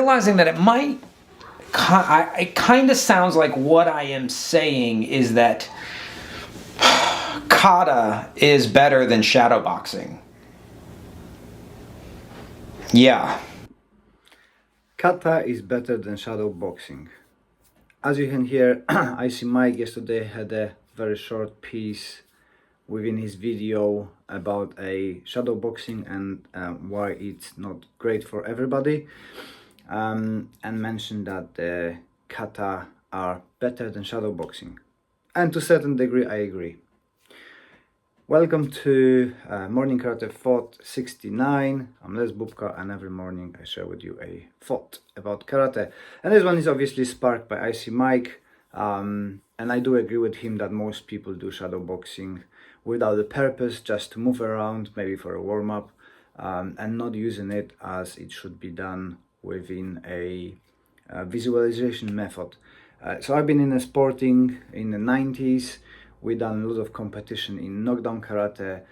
Realizing that it kind of sounds like what I am saying is that Kata is better than shadowboxing. Yeah. Kata is better than shadowboxing. As you can hear, I see Mike yesterday had a very short piece within his video about a shadowboxing and why it's not great for everybody, and mentioned that kata are better than shadowboxing, and to a certain degree I agree. Welcome to Morning Karate Thought 69. I'm Les Bubka, and every morning I share with you a thought about karate. And this one is obviously sparked by IC Mike, and I do agree with him that most people do shadowboxing without a purpose, just to move around, maybe for a warm-up, and not using it as it should be done within a visualization method. So I've been in a sporting in the 90s. We done a lot of competition in knockdown karate,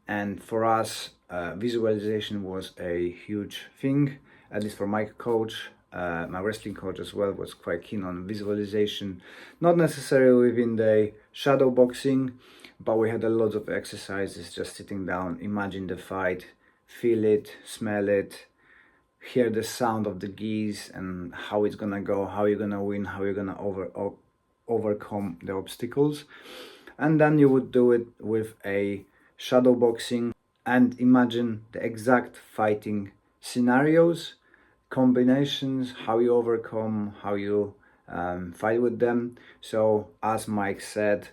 and for us visualization was a huge thing, at least for my coach. My wrestling coach as well was quite keen on visualization, not necessarily within the shadow boxing, but we had a lot of exercises, just sitting down, imagine the fight, feel it, smell it, hear the sound of the geese and how it's gonna go, how you're gonna win, how you're gonna overcome the obstacles. And then you would do it with a shadow boxing and imagine the exact fighting scenarios, combinations, how you overcome, how you fight with them. So as Mike said,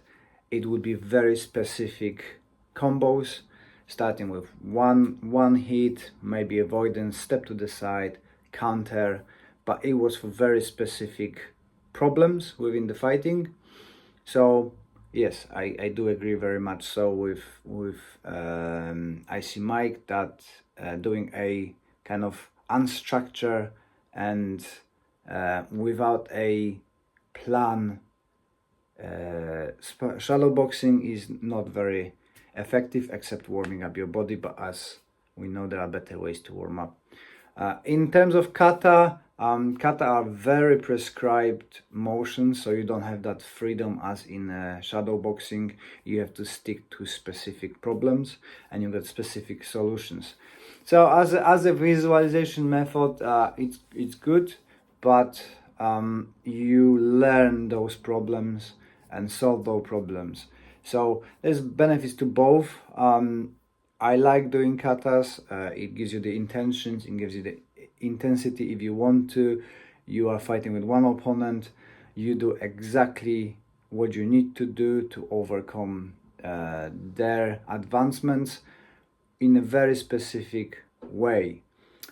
it would be very specific combos, starting with one hit, maybe avoidance, step to the side, counter, but it was for very specific problems within the fighting. So yes, I do agree very much so with IC Mike that doing a kind of unstructured and without a plan shadow boxing is not very effective, except warming up your body, but as we know, there are better ways to warm up. In terms of kata, kata are very prescribed motions, so you don't have that freedom as in shadow boxing. You have to stick to specific problems and you get specific solutions. So as a visualization method, it's good, but you learn those problems and solve those problems. So there's benefits to both. I like doing katas. It gives you the intentions, it gives you the intensity. If you want to, you are fighting with one opponent, you do exactly what you need to do to overcome their advancements in a very specific way,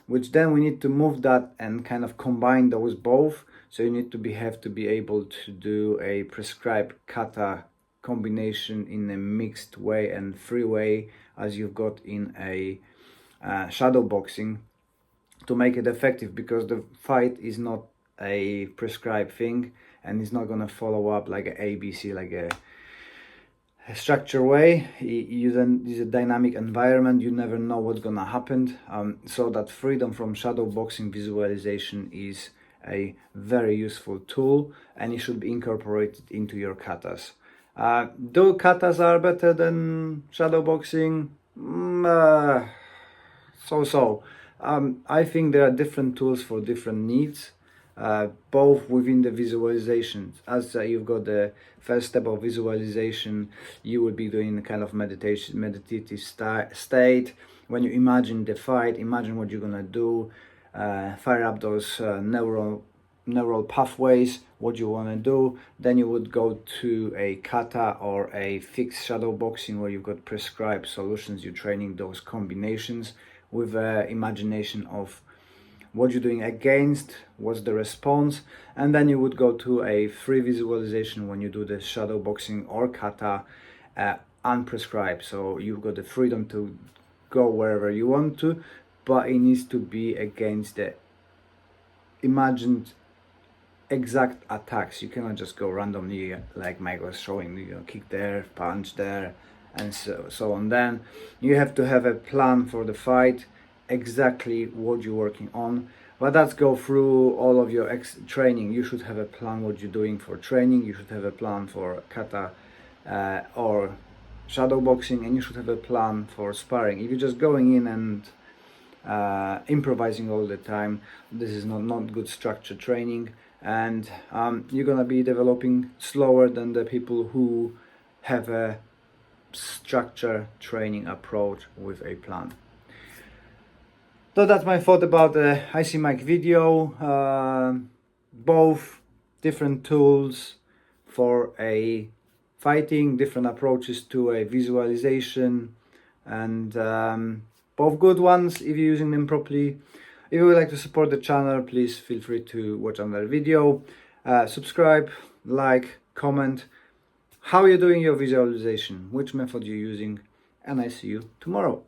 which then we need to move that and kind of combine those both. So you need to have to be able to do a prescribed kata combination in a mixed way and free way as you've got in a shadow boxing to make it effective, because the fight is not a prescribed thing and it's not going to follow up like a ABC, like a structured way. You then, it's a dynamic environment, you never know what's gonna happen. So that freedom from shadow boxing visualization is a very useful tool, and it should be incorporated into your katas. Do katas are better than shadow boxing? So. I think there are different tools for different needs, both within the visualizations. As you've got the first step of visualization, you would be doing a kind of meditative state. When you imagine the fight, imagine what you're gonna do, fire up those neural pathways, what you want to do. Then you would go to a kata or a fixed shadow boxing where you've got prescribed solutions. You're training those combinations with imagination of what you're doing against, what's the response, and then you would go to a free visualization when you do the shadow boxing or kata unprescribed. So you've got the freedom to go wherever you want to, but it needs to be against the imagined exact attacks. You cannot just go randomly like Mike was showing, kick there, punch there, and so on. Then you have to have a plan for the fight, exactly what you're working on. But that's go through all of your training. You should have a plan what you're doing for training. You should have a plan for kata or shadow boxing, and you should have a plan for sparring. If you're just going in and improvising all the time, this is not good structured training, and you're gonna be developing slower than the people who have a structure training approach with a plan. So that's my thought about the IC mic video. Both different tools for a fighting, different approaches to a visualization, and both good ones if you're using them properly. If you would like to support the channel, please feel free to watch another video, subscribe, like, comment how you're doing your visualization, which method you're using, and I see you tomorrow.